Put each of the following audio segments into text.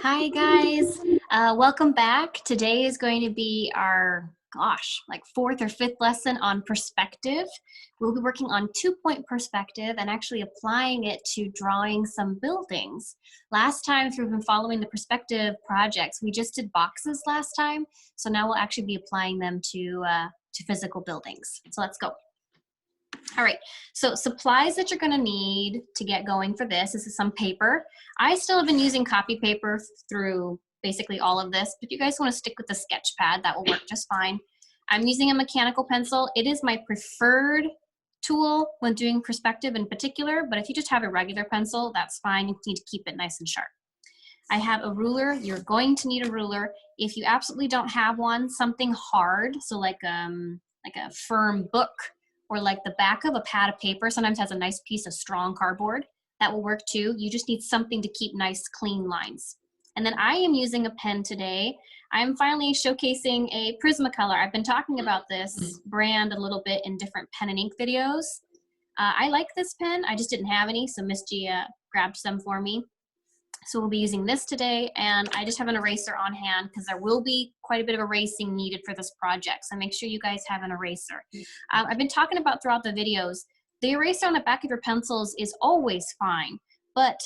Hi guys, welcome back. Today is going to be our, like fourth or fifth lesson on perspective. We'll be working on 2-point perspective and actually applying it to drawing some buildings. Last time, if you've been following the perspective projects, we just did boxes last time. So now we'll actually be applying them to physical buildings. So let's go. All right, so supplies that you're gonna need to get going for this is some paper. I still have been using copy paper through basically all of this, but if you guys wanna stick with the sketch pad, that will work just fine. I'm using a mechanical pencil. It is my preferred tool when doing perspective in particular, but if you just have a regular pencil, that's fine. You need to keep it nice and sharp. I have a ruler. You're going to need a ruler. If you absolutely don't have one, something hard, so like a firm book, or like the back of a pad of paper sometimes has a nice piece of strong cardboard. That will work too. You just need something to keep nice, clean lines. And then I am using a pen today. I'm finally showcasing a Prismacolor. I've been talking about this brand a little bit in different pen and ink videos. I like this pen. I just didn't have any, so Miss G grabbed some for me. So we'll be using this today, and I just have an eraser on hand because there will be quite a bit of erasing needed for this project. So make sure you guys have an eraser. I've been talking about throughout the videos, the eraser on the back of your pencils is always fine, but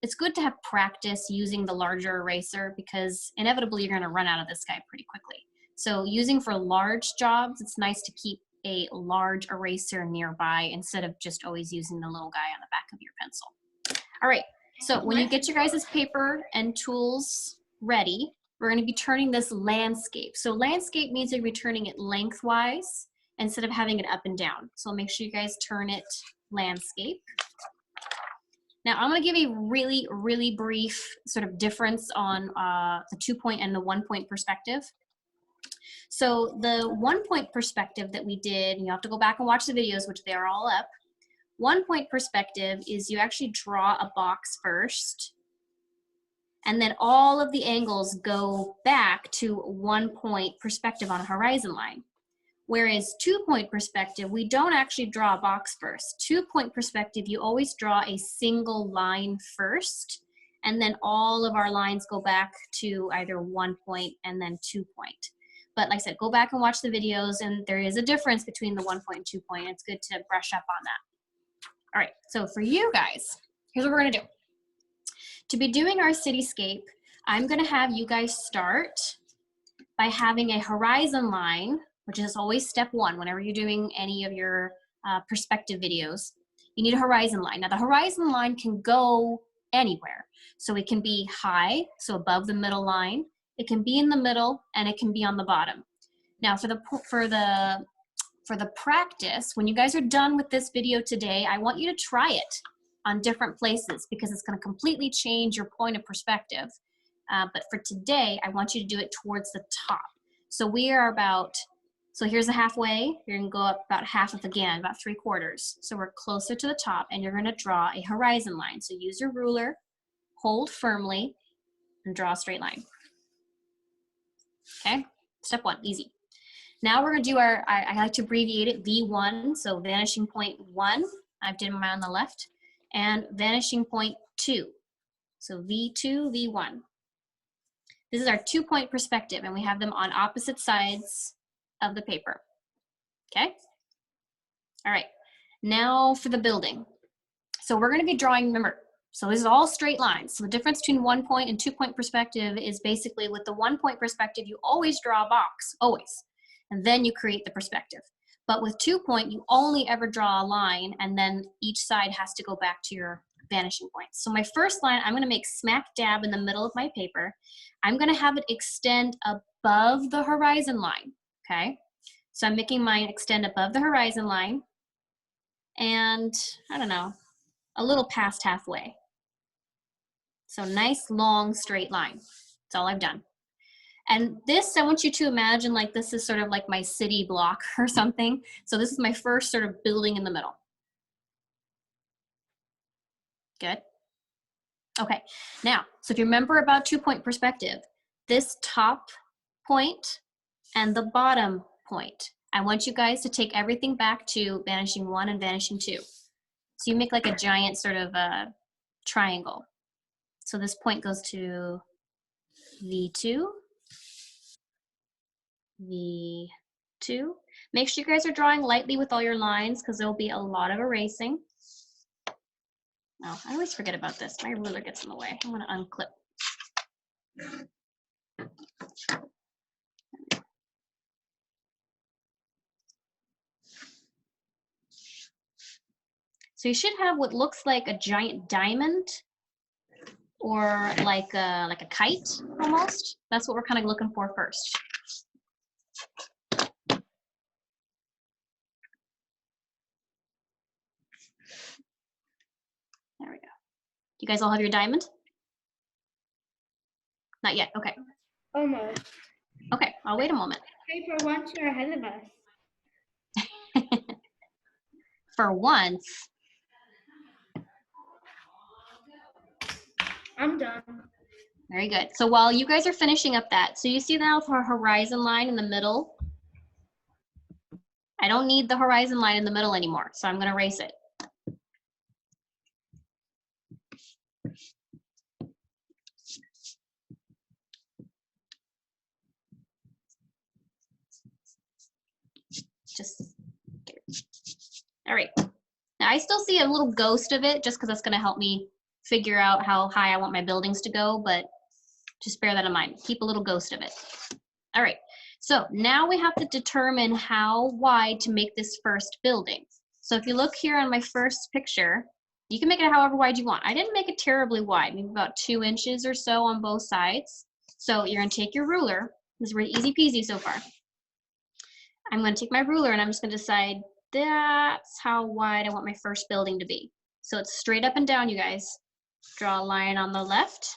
it's good to have practice using the larger eraser because inevitably you're gonna run out of this guy pretty quickly. So using for large jobs, it's nice to keep a large eraser nearby instead of just always using the little guy on the back of your pencil. All right. So when you get your guys' paper and tools ready, we're going to be turning this landscape. So landscape means you're turning it lengthwise instead of having it up and down. So make sure you guys turn it landscape. Now I'm going to give a really, really brief sort of difference on the 2-point and the 1-point perspective. So the 1-point perspective that we did, and you have to go back and watch the videos, which they are all up. 1-point perspective is you actually draw a box first, and then all of the angles go back to 1-point perspective on a horizon line. Whereas 2-point perspective, we don't actually draw a box first. 2-point perspective, you always draw a single line first, and then all of our lines go back to either 1-point and then 2-point. But like I said, go back and watch the videos, and there is a difference between the 1-point and 2-point. It's good to brush up on that. All right, so for you guys, here's what we're gonna do. To be doing our cityscape, I'm gonna have you guys start by having a horizon line, which is always step 1 whenever you're doing any of your perspective videos. You need a horizon line. Now the horizon line can go anywhere. So it can be high, so above the middle line. It can be in the middle, and it can be on the bottom. Now for the practice, when you guys are done with this video today, I want you to try it on different places because it's going to completely change your point of perspective. But for today, I want you to do it towards the top. So we are so here's a halfway. You're going to go up about half of again, about 3/4. So we're closer to the top, and you're going to draw a horizon line. So use your ruler, hold firmly, and draw a straight line. Okay, step 1, easy. Now we're going to do I like to abbreviate it V1, so vanishing point 1, I've done mine on the left, and vanishing point 2, so V2, V1. This is our 2-point perspective, and we have them on opposite sides of the paper, okay? All right, now for the building. So we're going to be drawing, remember, so this is all straight lines. So the difference between 1-point and 2-point perspective is basically with the 1-point perspective, you always draw a box, always. And then you create the perspective. But with 2-point, you only ever draw a line, and then each side has to go back to your vanishing point. So my first line, I'm gonna make smack dab in the middle of my paper. I'm gonna have it extend above the horizon line, okay? So I'm making mine extend above the horizon line, and I don't know, a little past halfway. So nice, long, straight line. That's all I've done. And this, I want you to imagine like this is sort of like my city block or something. So this is my first sort of building in the middle. Good. Okay, now, so if you remember about 2-point perspective, this top point and the bottom point, I want you guys to take everything back to vanishing 1 and vanishing 2. So you make like a giant sort of triangle. So this point goes to V2, V2. Make sure you guys are drawing lightly with all your lines because there will be a lot of erasing. Oh, I always forget about this. My ruler gets in the way. I'm going to unclip. So you should have what looks like a giant diamond or like a kite almost. That's what we're kind of looking for first. There we go. You guys all have your diamond? Not yet. Okay. Almost. Okay, I'll wait a moment. Okay, for once you're ahead of us. For once. I'm done. Very good. So while you guys are finishing up that, so you see now our horizon line in the middle? I don't need the horizon line in the middle anymore, so I'm going to erase it. Just, all right. Now I still see a little ghost of it just because that's going to help me figure out how high I want my buildings to go, but just bear that in mind. Keep a little ghost of it. All right. So now we have to determine how wide to make this first building. So if you look here on my first picture, you can make it however wide you want. I didn't make it terribly wide, maybe about 2 inches or so on both sides. So you're going to take your ruler. This is really easy peasy so far. I'm going to take my ruler and I'm just going to decide that's how wide I want my first building to be. So it's straight up and down, you guys. Draw a line on the left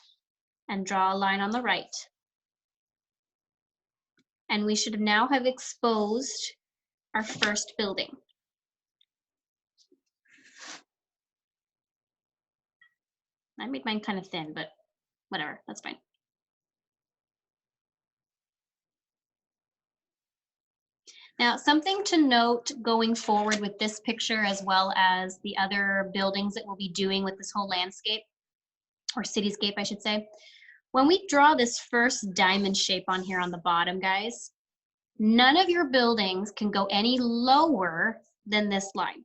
and draw a line on the right. And we should now have exposed our first building. I made mine kind of thin, but whatever, that's fine. Now, something to note going forward with this picture as well as the other buildings that we'll be doing with this whole landscape, or cityscape, I should say. When we draw this first diamond shape on here on the bottom, guys, none of your buildings can go any lower than this line,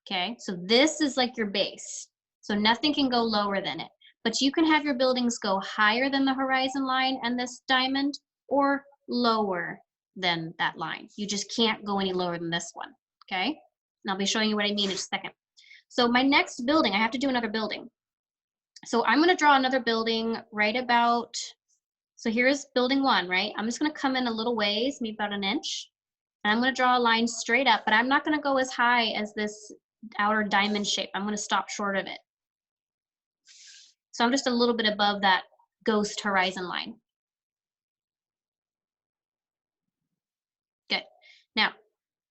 okay? So this is like your base. So nothing can go lower than it. But you can have your buildings go higher than the horizon line and this diamond, or lower than that line. You just can't go any lower than this one, okay? And I'll be showing you what I mean in a second. So my next building, I have to do another building. So I'm gonna draw another building right about, so here's building 1, right? I'm just gonna come in a little ways, maybe about 1 inch. And I'm gonna draw a line straight up, but I'm not gonna go as high as this outer diamond shape. I'm gonna stop short of it. So I'm just a little bit above that ghost horizon line. Good. Now,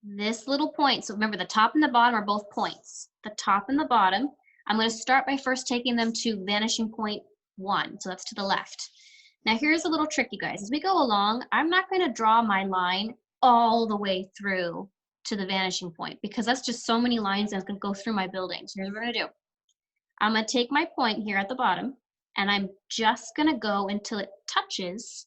this little point, so remember the top and the bottom are both points. The top and the bottom, I'm going to start by first taking them to vanishing point 1, so that's to the left. Now here's a little trick, you guys. As we go along, I'm not going to draw my line all the way through to the vanishing point because that's just so many lines and it's going to go through my building. So here's what we're going to do. I'm going to take my point here at the bottom and I'm just going to go until it touches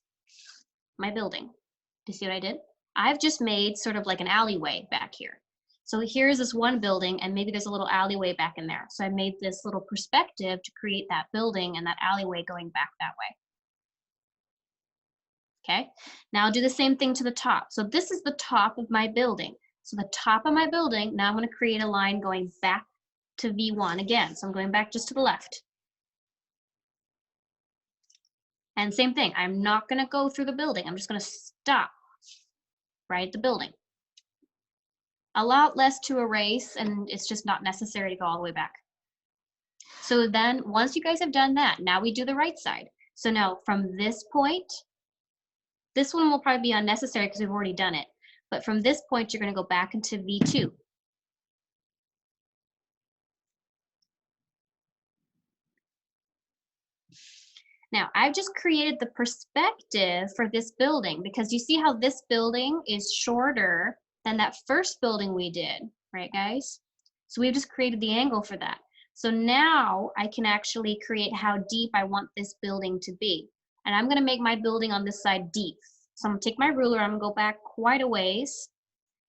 my building. Do you see what I did? I've just made sort of like an alleyway back here. So here's this one building and maybe there's a little alleyway back in there. So I made this little perspective to create that building and that alleyway going back that way. Okay, now I'll do the same thing to the top. So this is the top of my building. So the top of my building, now I'm going to create a line going back to V1 again. So I'm going back just to the left. And same thing, I'm not going to go through the building. I'm just going to stop right at the building. A lot less to erase, and it's just not necessary to go all the way back. So then once you guys have done that, now we do the right side. So now from this point, this one will probably be unnecessary because we've already done it. But from this point, you're going to go back into V2. Now, I've just created the perspective for this building because you see how this building is shorter than that first building we did, right, guys? So we've just created the angle for that. So now I can actually create how deep I want this building to be. And I'm gonna make my building on this side deep. So I'm gonna take my ruler, I'm gonna go back quite a ways,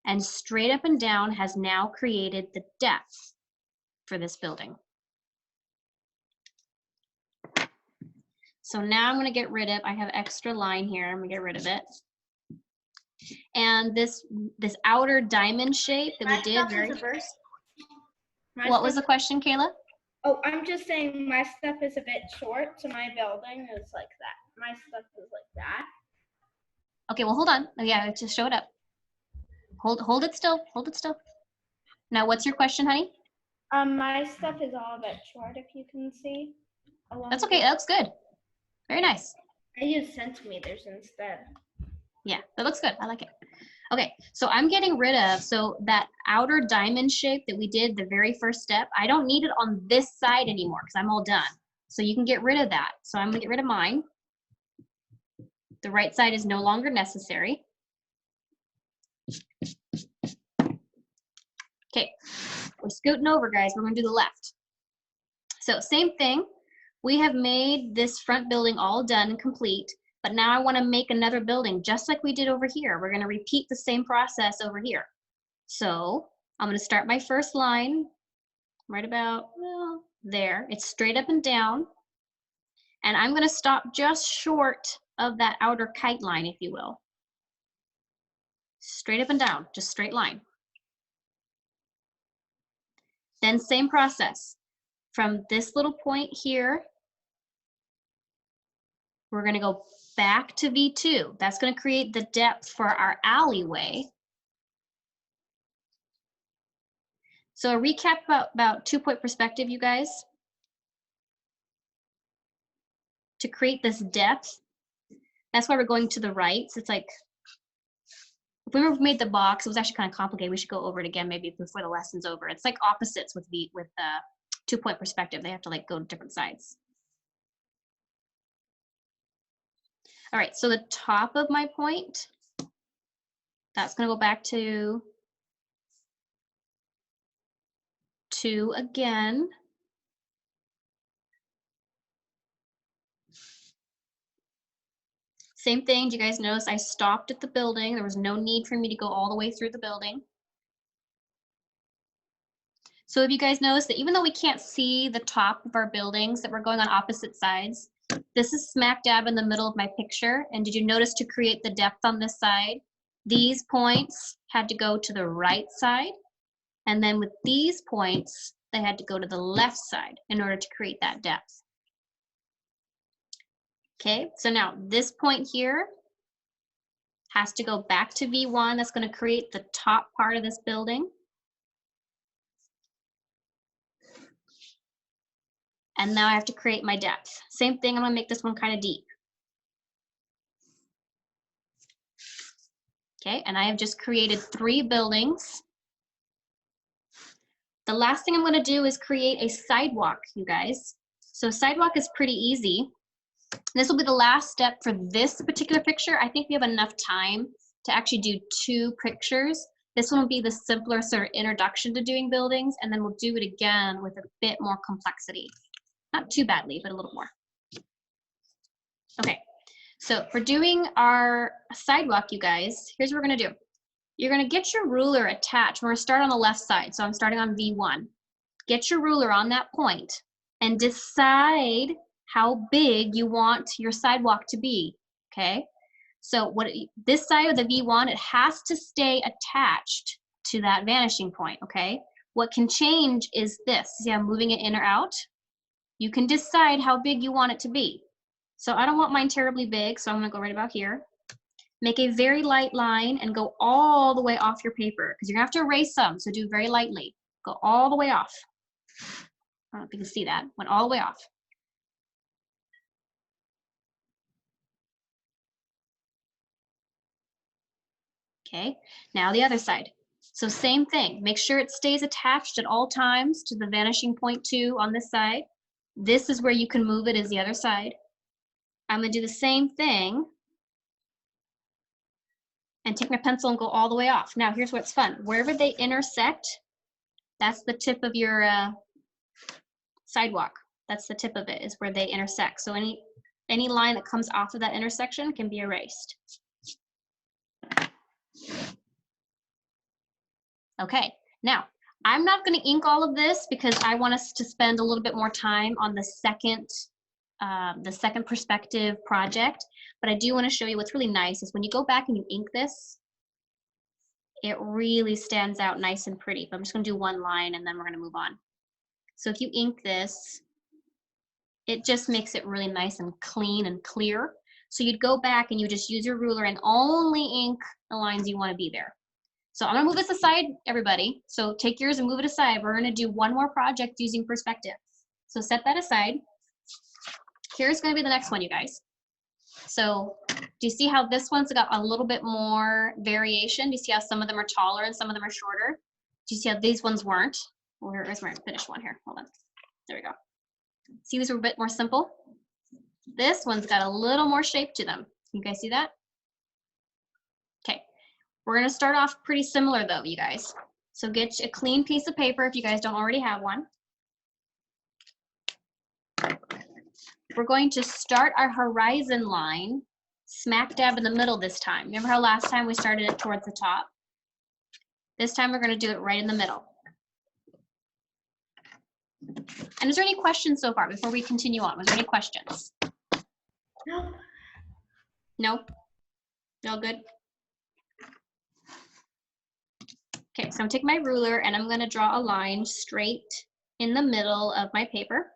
and straight up and down has now created the depth for this building. So now I'm gonna get rid of, I have extra line here, I'm gonna get rid of it. And this outer diamond shape that we did, what was the question, Kayla? Oh, I'm just saying my stuff is a bit short, so my building is like that. My stuff is like that. Okay, well, hold on. Oh, yeah, it just showed up. Hold it still. Hold it still. Now, what's your question, honey? My stuff is all a bit short, if you can see. That's okay. That looks good. Very nice. I use centimeters instead. Yeah, that looks good. I like it. Okay, so I'm getting rid of, so that outer diamond shape that we did the very first step, I don't need it on this side anymore because I'm all done. So you can get rid of that. So I'm gonna get rid of mine. The right side is no longer necessary. Okay, we're scooting over, guys. We're gonna do the left. So same thing. We have made this front building all done and complete, but now I wanna make another building just like we did over here. We're gonna repeat the same process over here. So I'm gonna start my first line right about there. It's straight up and down. And I'm gonna stop just short of that outer kite line, if you will. Straight up and down, just straight line. Then same process. From this little point here, we're gonna go back to V2. That's gonna create the depth for our alleyway. So a recap about 2-point perspective, you guys. To create this depth, that's why we're going to the right. So it's like, if we made the box, it was actually kind of complicated. We should go over it again maybe before the lesson's over. It's like opposites with 2-point perspective. They have to like go to different sides. All right, so the top of my point, that's gonna go back to 2 again. Same thing, do you guys notice I stopped at the building? There was no need for me to go all the way through the building. So if you guys notice that even though we can't see the top of our buildings, that we're going on opposite sides, this is smack dab in the middle of my picture. And did you notice to create the depth on this side, these points had to go to the right side. And then with these points, they had to go to the left side in order to create that depth. Okay, so now this point here has to go back to V1. That's going to create the top part of this building. And now I have to create my depth. Same thing, I'm gonna make this one kind of deep. Okay, and I have just created 3 buildings. The last thing I'm gonna do is create a sidewalk, you guys. So sidewalk is pretty easy. This will be the last step for this particular picture. I think we have enough time to actually do 2 pictures. This one will be the simpler sort of introduction to doing buildings, and then we'll do it again with a bit more complexity. Not too badly, but a little more. Okay, so for doing our sidewalk, you guys, here's what we're gonna do. You're gonna get your ruler attached. We're gonna start on the left side, so I'm starting on V1. Get your ruler on that point and decide how big you want your sidewalk to be, okay? So this side of the V1, it has to stay attached to that vanishing point, okay? What can change is this. See, I'm moving it in or out. You can decide how big you want it to be. So I don't want mine terribly big, so I'm gonna go right about here. Make a very light line and go all the way off your paper, because you're gonna have to erase some, so do very lightly. Go all the way off. I don't know if you can see that. Went all the way off. Okay, now the other side. So same thing, make sure it stays attached at all times to the vanishing point 2 on this side. This is where you can move it, is the other side. I'm gonna do the same thing and take my pencil and go all the way off. Now here's what's fun. Wherever they intersect, that's the tip of your sidewalk. That's the tip of it, is where they intersect. So any line that comes off of that intersection can be erased. Okay, now I'm not going to ink all of this because I want us to spend a little bit more time on the second perspective project. But I do want to show you what's really nice is when you go back and you ink this, it really stands out nice and pretty. But I'm just going to do one line and then we're going to move on. So if you ink this, it just makes it really nice and clean and clear. So you'd go back and you just use your ruler and only ink the lines you want to be there. So I'm gonna move this aside, everybody. So take yours and move it aside. We're gonna do one more project using perspective. So set that aside. Here's gonna be the next one, you guys. So do you see how this one's got a little bit more variation? Do you see how some of them are taller and some of them are shorter? Do you see how these ones weren't? Where's my finished one here? Hold on. There we go. See, these were a bit more simple. This one's got a little more shape to them. You guys see that? Okay. We're going to start off pretty similar though, you guys. So get a clean piece of paper if you guys don't already have one. We're going to start our horizon line smack dab in the middle this time. Remember how last time we started it towards the top? This time we're going to do it right in the middle. And is there any questions so far before we continue on? Was there any questions? No. No? You all good? Okay, so I'm taking my ruler and I'm going to draw a line straight in the middle of my paper.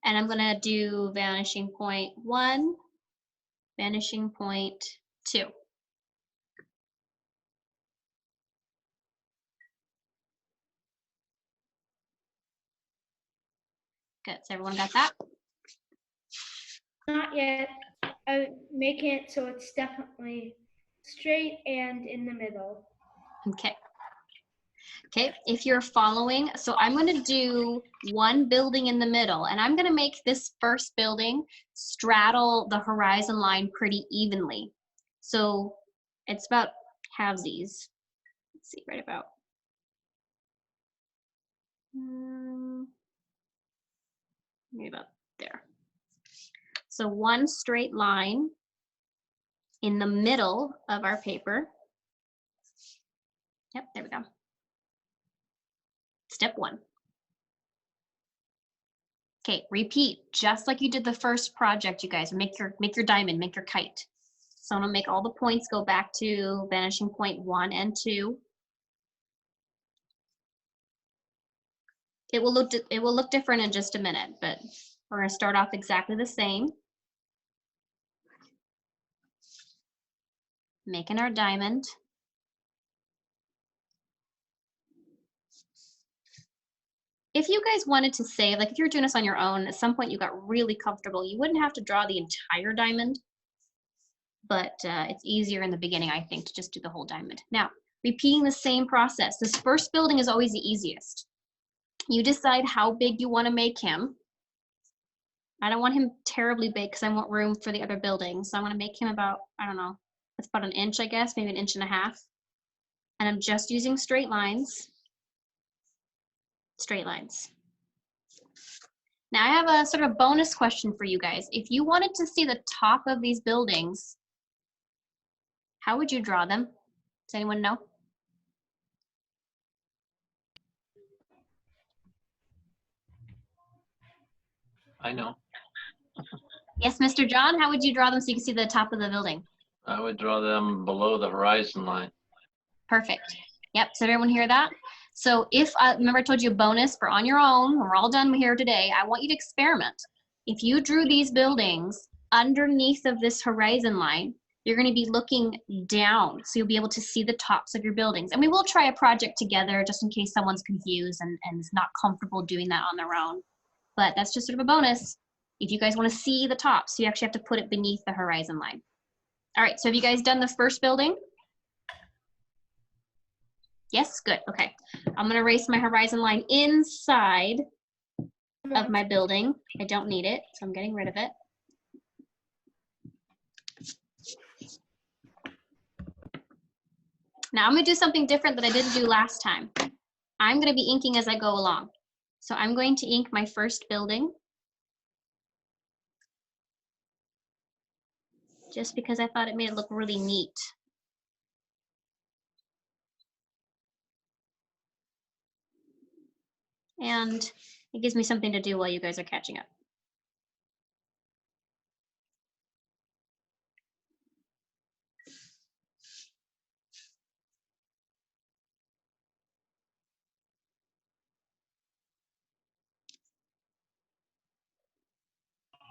And I'm going to do vanishing point 1, vanishing point 2. Good, so everyone got that? Not yet. Make it so it's definitely straight and in the middle. Okay. Okay, if you're following, so I'm going to do one building in the middle, and I'm going to make this first building straddle the horizon line pretty evenly. So it's about halvesies. Let's see, right about. Maybe about there. So one straight line in the middle of our paper. Yep, there we go. Step 1. Okay, repeat, just like you did the first project, you guys. Make your diamond, make your kite. So I'm gonna make all the points go back to vanishing point 1 and 2. It will look different in just a minute, but we're gonna start off exactly the same. Making our diamond. If you guys wanted to save, like if you're doing this on your own, at some point you got really comfortable, you wouldn't have to draw the entire diamond, but it's easier in the beginning, I think, to just do the whole diamond. Now, repeating the same process. This first building is always the easiest. You decide how big you want to make him. I don't want him terribly big because I want room for the other buildings. So I'm going to make him about, I don't know, that's about an inch, I guess, maybe 1.5 inches. And I'm just using straight lines. Straight lines. Now I have a sort of a bonus question for you guys. If you wanted to see the top of these buildings, how would you draw them? Does anyone know? I know. Yes, Mr. John, how would you draw them so you can see the top of the building? I would draw them below the horizon line. Perfect. Yep, so did everyone hear that? So if, remember I told you a bonus for on your own, when we're all done here today, I want you to experiment. If you drew these buildings underneath of this horizon line, you're gonna be looking down, so you'll be able to see the tops of your buildings. And we will try a project together just in case someone's confused and is not comfortable doing that on their own. But that's just sort of a bonus. If you guys wanna see the tops, you actually have to put it beneath the horizon line. All right, so have you guys done the first building? Yes, good, okay. I'm gonna erase my horizon line inside of my building. I don't need it, so I'm getting rid of it. Now I'm gonna do something different that I didn't do last time. I'm gonna be inking as I go along. So I'm going to ink my first building, just because I thought it made it look really neat. And it gives me something to do while you guys are catching up.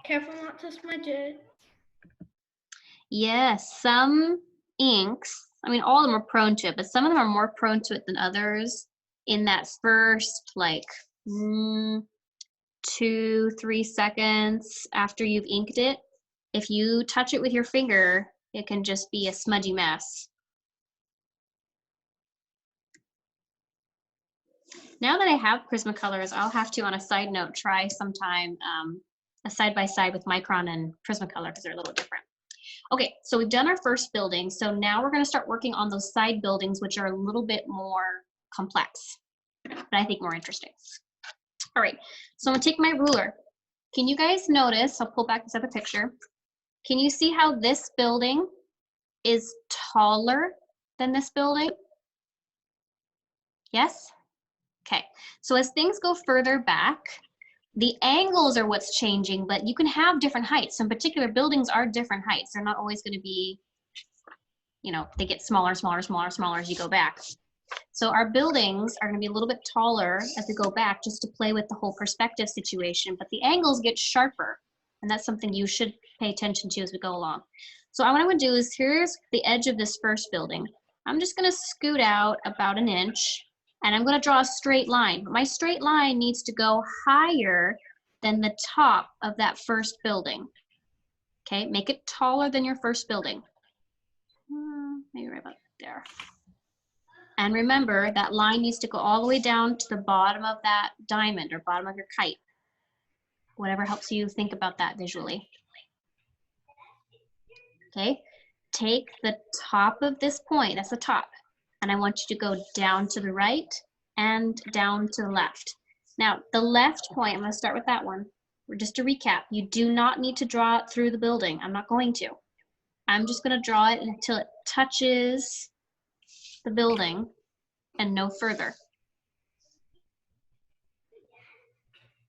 Careful not to smudge it. Yes, some inks, I mean, all of them are prone to it, but some of them are more prone to it than others in that first, like, 2-3 seconds after you've inked it. If you touch it with your finger, it can just be a smudgy mess. Now that I have Prismacolors, I'll have to, on a side note, try sometime a side-by-side with Micron and Prismacolor because they're a little different. Okay, so we've done our first building. So now we're going to start working on those side buildings, which are a little bit more complex, but I think more interesting. All right, so I'm going to take my ruler. Can you guys notice, I'll pull back this other picture. Can you see how this building is taller than this building? Yes? Okay, so as things go further back, the angles are what's changing, but you can have different heights. Some particular buildings are different heights. They're not always going to be, you know, they get smaller, smaller, smaller, smaller as you go back. So our buildings are going to be a little bit taller as we go back, just to play with the whole perspective situation, but the angles get sharper, and that's something you should pay attention to as we go along. So what I'm going to do is, here's the edge of this first building. I'm just going to scoot out about 1 inch, and I'm going to draw a straight line. But my straight line needs to go higher than the top of that first building. Okay, make it taller than your first building. Maybe right about there. And remember, that line needs to go all the way down to the bottom of that diamond or bottom of your kite. Whatever helps you think about that visually. Okay, take the top of this point, that's the top, and I want you to go down to the right and down to the left. Now, the left point, I'm going to start with that one. Just to recap, you do not need to draw it through the building. I'm not going to. I'm just going to draw it until it touches the building and no further.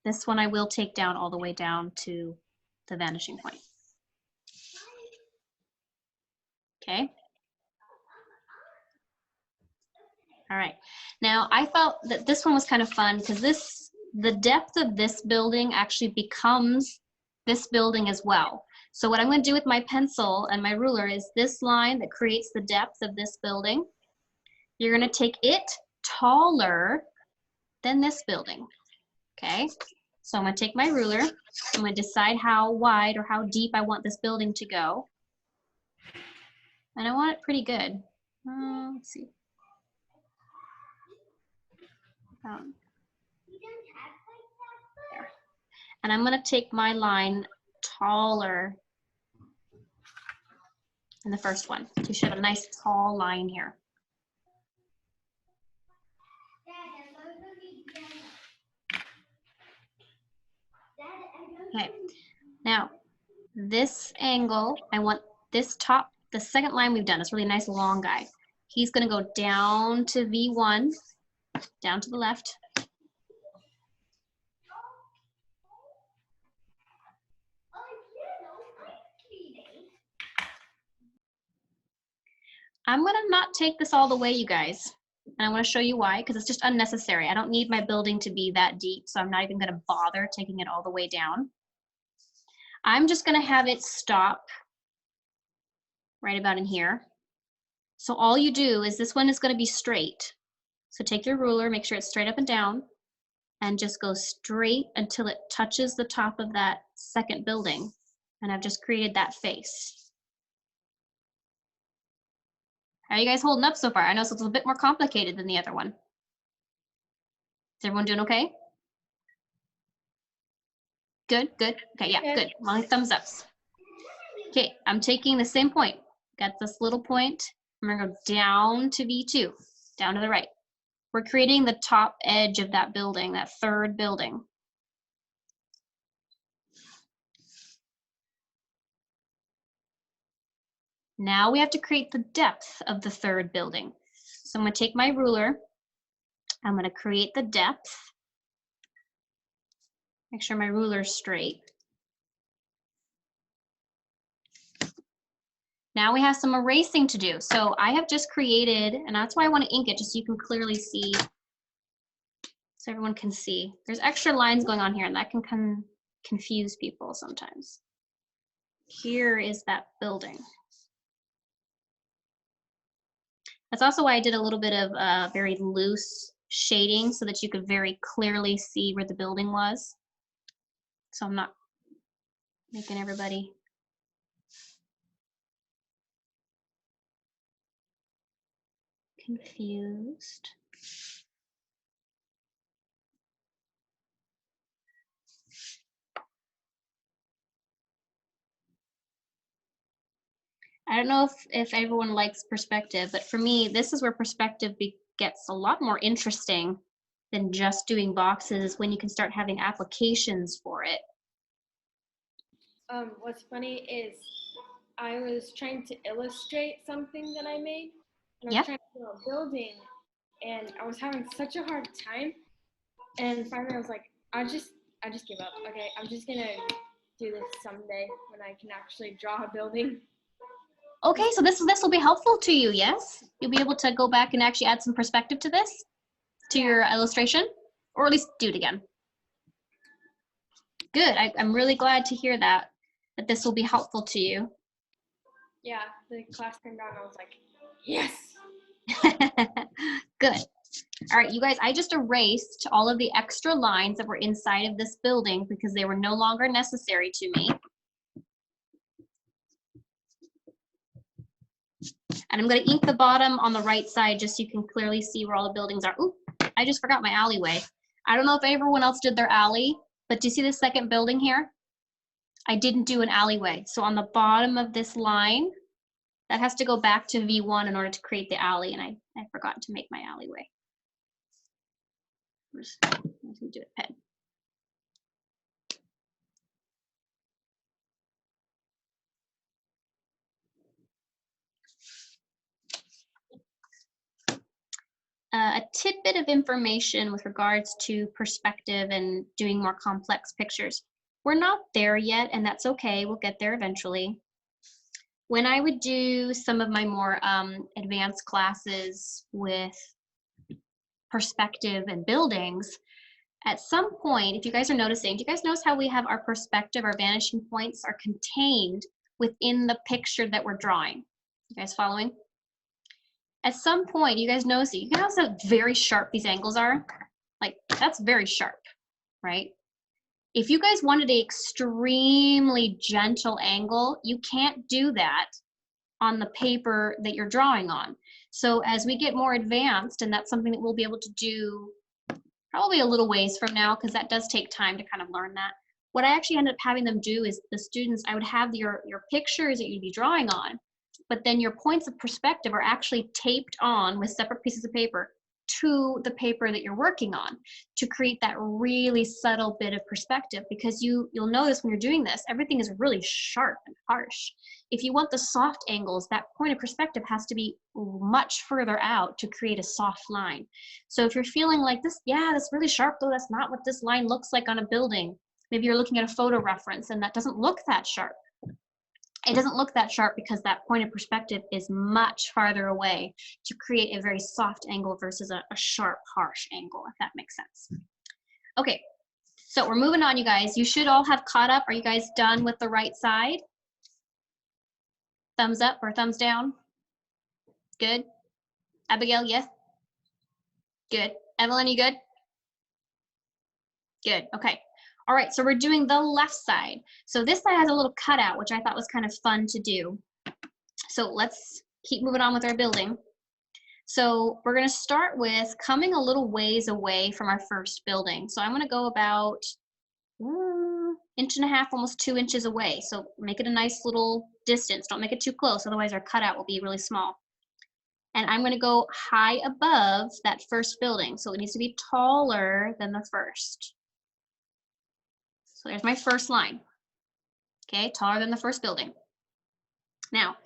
This one I will take down all the way down to the vanishing point. Okay. All right. Now I felt that this one was kind of fun because the depth of this building actually becomes this building as well. So what I'm going to do with my pencil and my ruler is this line that creates the depth of this building. You're going to take it taller than this building. Okay. So I'm going to take my ruler. I'm going to decide how wide or how deep I want this building to go. And I want it pretty good. Let's see. There. And I'm going to take my line taller than the first one. So you should have a nice tall line here. Okay, now this angle, I want this top, the second line we've done, it's really nice long guy. He's going to go down to V1, down to the left. I'm going to not take this all the way, you guys. And I want to show you why, because it's just unnecessary. I don't need my building to be that deep, so I'm not even going to bother taking it all the way down. I'm just going to have it stop right about in here. So all you do is this one is going to be straight. So take your ruler, make sure it's straight up and down, and just go straight until it touches the top of that second building. And I've just created that face. How are you guys holding up so far? I know it's a little bit more complicated than the other one. Is everyone doing okay? Good, good. Okay, yeah, good. Long thumbs ups. Okay, I'm taking the same point. Got this little point, I'm gonna go down to V2, down to the right. We're creating the top edge of that building, that third building. Now we have to create the depth of the third building. So I'm gonna take my ruler, I'm gonna create the depth. Make sure my ruler's straight. Now we have some erasing to do. So I have just created, and that's why I want to ink it, just so you can clearly see, so everyone can see. There's extra lines going on here, and that can confuse people sometimes. Here is that building. That's also why I did a little bit of very loose shading so that you could very clearly see where the building was. So I'm not making everybody confused. I don't know if everyone likes perspective, but for me, this is where perspective gets a lot more interesting than just doing boxes when you can start having applications for it. What's funny is I was trying to illustrate something that I made, and I was trying to do a building, and I was having such a hard time. And finally, I was like, I just give up. Okay, I'm just gonna do this someday when I can actually draw a building. Okay, so this will be helpful to you, yes? You'll be able to go back and actually add some perspective to this, to your illustration, or at least do it again. Good, I'm really glad to hear that this will be helpful to you. Yeah, the class came down, I was like, yes! Good. All right, you guys, I just erased all of the extra lines that were inside of this building because they were no longer necessary to me. And I'm going to ink the bottom on the right side just so you can clearly see where all the buildings are. Ooh, I just forgot my alleyway. I don't know if everyone else did their alley, but do you see the second building here? I didn't do an alleyway. So on the bottom of this line, that has to go back to V1 in order to create the alley, and I forgot to make my alleyway. I'm just gonna do it pen. A tidbit of information with regards to perspective and doing more complex pictures. We're not there yet, and that's okay. We'll get there eventually. When I would do some of my more advanced classes with perspective and buildings, at some point, if you guys are noticing, do you guys notice how we have our perspective, our vanishing points are contained within the picture that we're drawing? You guys following? At some point, you guys notice that you can also very sharp these angles are. Like, that's very sharp, right? If you guys wanted an extremely gentle angle, you can't do that on the paper that you're drawing on. So as we get more advanced, and that's something that we'll be able to do probably a little ways from now, because that does take time to kind of learn that. What I actually ended up having them do is the students, I would have your pictures that you'd be drawing on, but then your points of perspective are actually taped on with separate pieces of paper to the paper that you're working on to create that really subtle bit of perspective, because you'll notice when you're doing this, everything is really sharp and harsh. If you want the soft angles, that point of perspective has to be much further out to create a soft line. So if you're feeling like this, yeah, that's really sharp, though that's not what this line looks like on a building. Maybe you're looking at a photo reference and that doesn't look that sharp. It doesn't look that sharp because that point of perspective is much farther away to create a very soft angle versus a sharp, harsh angle, if that makes sense. Okay, so we're moving on, you guys. You should all have caught up. Are you guys done with the right side? Thumbs up or thumbs down? Good. Abigail, yes? Good. Evelyn, you good? Good, okay. All right, so we're doing the left side. So this side has a little cutout, which I thought was kind of fun to do. So let's keep moving on with our building. So we're gonna start with coming a little ways away from our first building. So I'm gonna go about 1.5 inches, almost 2 inches away. So make it a nice little distance. Don't make it too close, otherwise our cutout will be really small. And I'm going to go high above that first building. So it needs to be taller than the first. So there's my first line. Okay, taller than the first building. Now,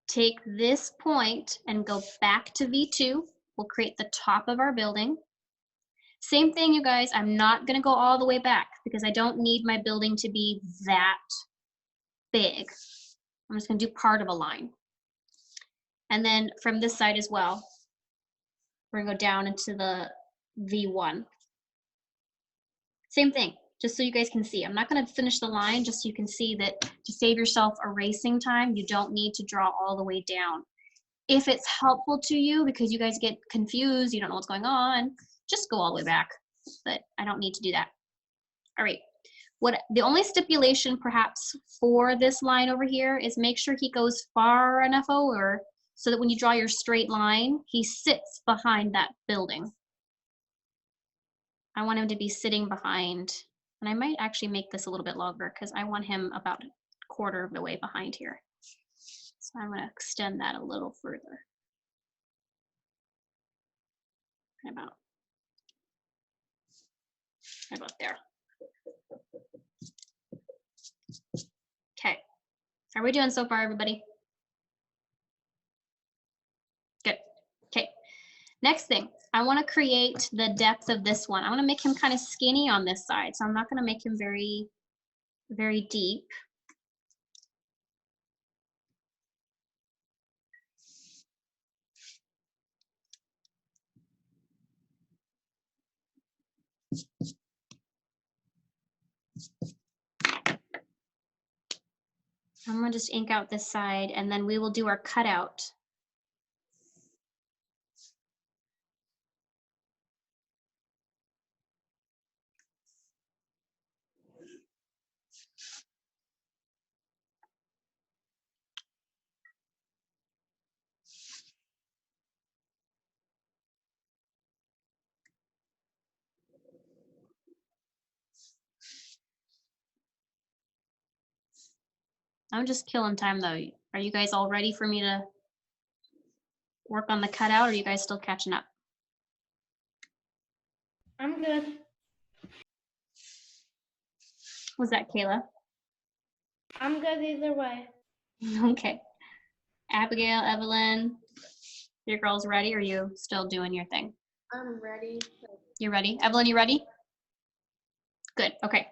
take this point and go back to V2. We'll create the top of our building. Same thing, you guys. I'm not going to go all the way back because I don't need my building to be that big. I'm just going to do part of a line. And then from this side as well, we're going to go down into the V1. Same thing, just so you guys can see. I'm not going to finish the line, just so you can see that to save yourself erasing time, you don't need to draw all the way down. If it's helpful to you because you guys get confused, you don't know what's going on, just go all the way back. But I don't need to do that. All right. What the only stipulation perhaps for this line over here is make sure he goes far enough over so that when you draw your straight line, he sits behind that building. I want him to be sitting behind, and I might actually make this a little bit longer because I want him about a quarter of the way behind here. So I'm going to extend that a little further. About there. Okay. How are we doing so far, everybody? Good. Okay. Next thing, I want to create the depth of this one. I want to make him kind of skinny on this side, so I'm not going to make him very, very deep. I'm going to just ink out this side, and then we will do our cutout. I'm just killing time though. Are you guys all ready for me to work on the cutout, or are you guys still catching up? I'm good. Was that Kayla? I'm good either way. Okay. Abigail, Evelyn, your girls ready, or are you still doing your thing? I'm ready. You ready? Evelyn, you ready? Good, okay.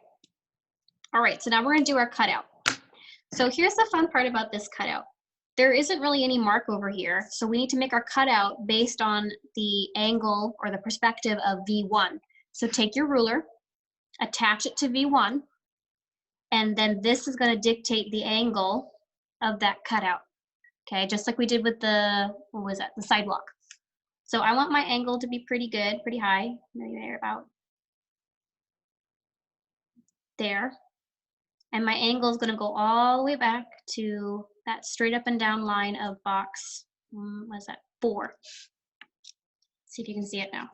All right, so now we're gonna do our cutout. So here's the fun part about this cutout. There isn't really any mark over here, so we need to make our cutout based on the angle or the perspective of V1. So take your ruler, attach it to V1, and then this is gonna dictate the angle of that cutout. Okay, just like we did with the, what was that, the sidewalk. So I want my angle to be pretty good, pretty high, maybe there about there. And my angle is gonna go all the way back to that straight up and down line of box, what is that, 4. See if you can see it now.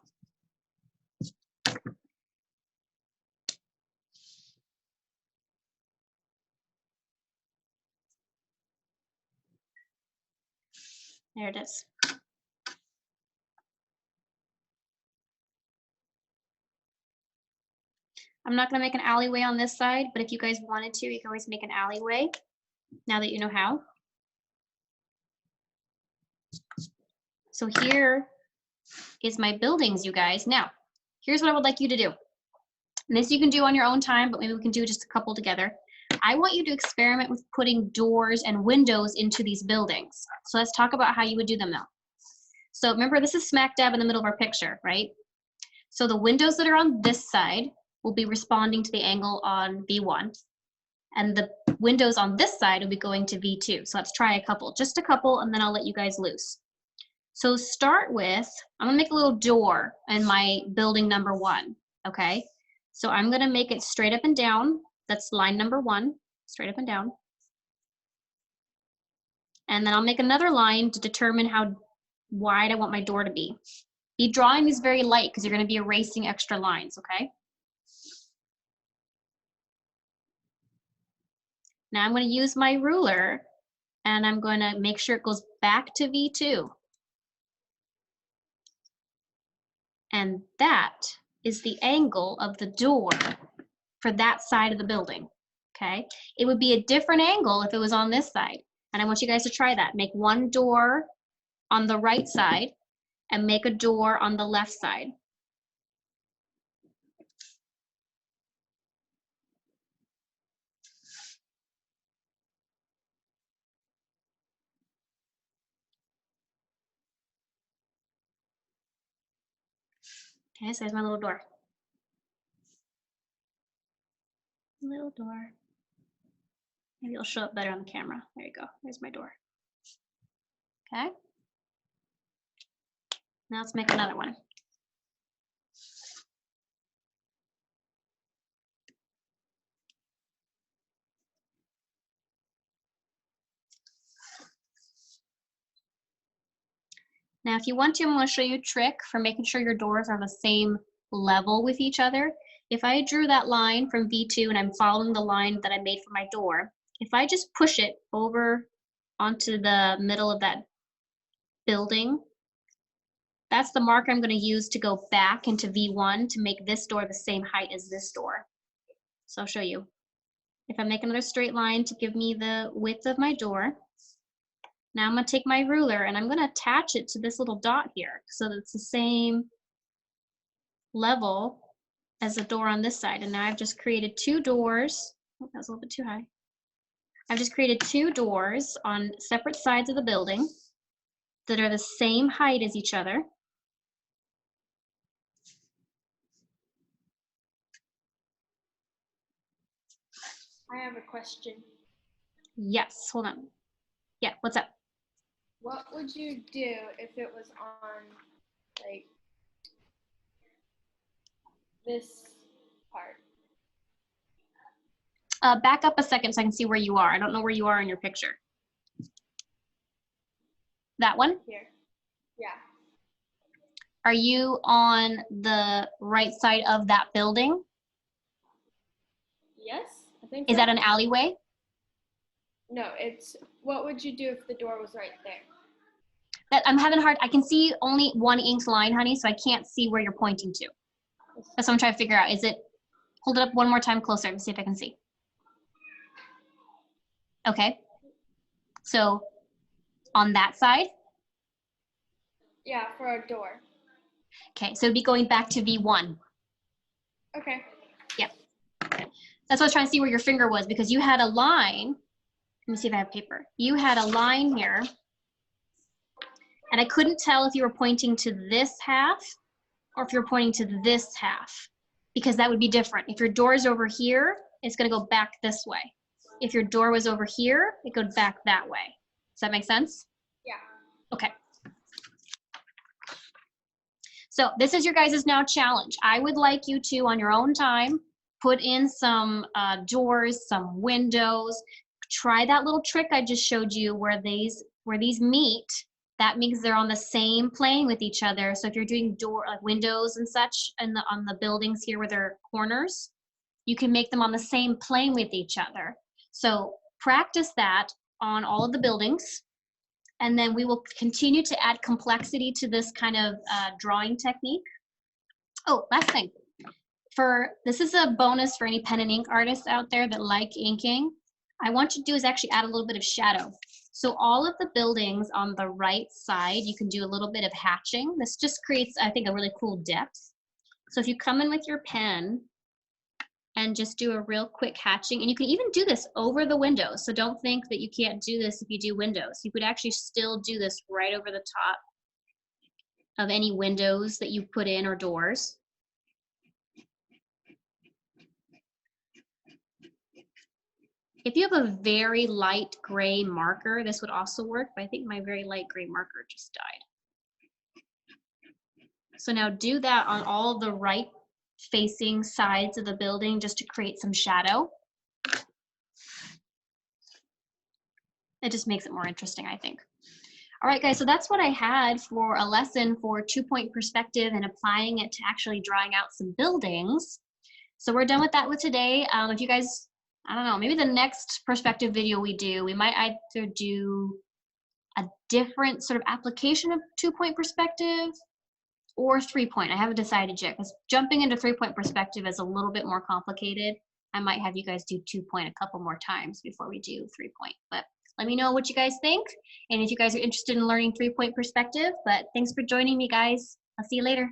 There it is. I'm not gonna make an alleyway on this side, but if you guys wanted to, you can always make an alleyway now that you know how. So here is my buildings, you guys. Now, here's what I would like you to do. And this you can do on your own time, but maybe we can do just a couple together. I want you to experiment with putting doors and windows into these buildings. So let's talk about how you would do them now. So remember, this is smack dab in the middle of our picture, right? So the windows that are on this side will be responding to the angle on V1. And the windows on this side will be going to V2. So let's try a couple, just a couple, and then I'll let you guys loose. So start with, I'm gonna make a little door in my building number 1, okay? So I'm gonna make it straight up and down. That's line number 1, straight up and down. And then I'll make another line to determine how wide I want my door to be. Be drawing these very light because you're gonna be erasing extra lines, okay? Now I'm gonna use my ruler and I'm gonna make sure it goes back to V2. And that is the angle of the door for that side of the building, okay? It would be a different angle if it was on this side. And I want you guys to try that. Make one door on the right side and make a door on the left side. Okay, so there's my little door. Little door. Maybe it'll show up better on the camera. There you go. There's my door. Okay. Now let's make another one. Now, if you want to, I'm going to show you a trick for making sure your doors are the same level with each other. If I drew that line from V2 and I'm following the line that I made for my door, if I just push it over onto the middle of that building, that's the marker I'm going to use to go back into V1 to make this door the same height as this door. So I'll show you. If I make another straight line to give me the width of my door, now I'm going to take my ruler and I'm going to attach it to this little dot here so that it's the same level as the door on this side. And now I've just created two doors. Oh, that was a little bit too high. I've just created two doors on separate sides of the building that are the same height as each other. I have a question. Yes, hold on. Yeah, what's up? What would you do if it was on, like, this part? Back up a second so I can see where you are. I don't know where you are in your picture. That one? Here. Yeah. Are you on the right side of that building? Yes, I think Is so. that an alleyway? No, it's, what would you do if the door was right there? That I'm having hard, I can see only one inked line, honey, so I can't see where you're pointing to. That's what I'm trying to figure out. Is it, hold it up one more time closer and see if I can see. Okay. So on that side? Yeah, for a door. Okay, so it'd be going back to V1. Okay. Yep. That's what I was trying to see where your finger was because you had a line. Let me see if I have paper. You had a line here. And I couldn't tell if you were pointing to this half or if you're pointing to this half because that would be different. If your door is over here, it's going to go back this way. If your door was over here, it goes back that way. Does that make sense? Yeah. Okay. So this is your guys' now challenge. I would like you to, on your own time, put in some doors, some windows. Try that little trick I just showed you where these meet. That means they're on the same plane with each other. So if you're doing door like windows and such on the buildings here where they're corners, you can make them on the same plane with each other. So practice that on all of the buildings. And then we will continue to add complexity to this kind of drawing technique. Oh, last thing. This is a bonus for any pen and ink artists out there that like inking. I want you to do is actually add a little bit of shadow. So all of the buildings on the right side, you can do a little bit of hatching. This just creates, I think, a really cool depth. So if you come in with your pen and just do a real quick hatching, and you can even do this over the windows. So don't think that you can't do this if you do windows. You could actually still do this right over the top of any windows that you put in or doors. If you have a very light gray marker, this would also work, but I think my very light gray marker just died. So now do that on all the right facing sides of the building just to create some shadow. It just makes it more interesting, I think. All right, guys, so that's what I had for a lesson for 2-point perspective and applying it to actually drawing out some buildings. So we're done with that with today. If you guys, I don't know, maybe the next perspective video we do, we might either do a different sort of application of 2-point perspective, or 3-point. I haven't decided yet because jumping into 3-point perspective is a little bit more complicated. I might have you guys do 2-point a couple more times before we do 3-point, but let me know what you guys think and if you guys are interested in learning 3-point perspective. But thanks for joining me, guys. I'll see you later.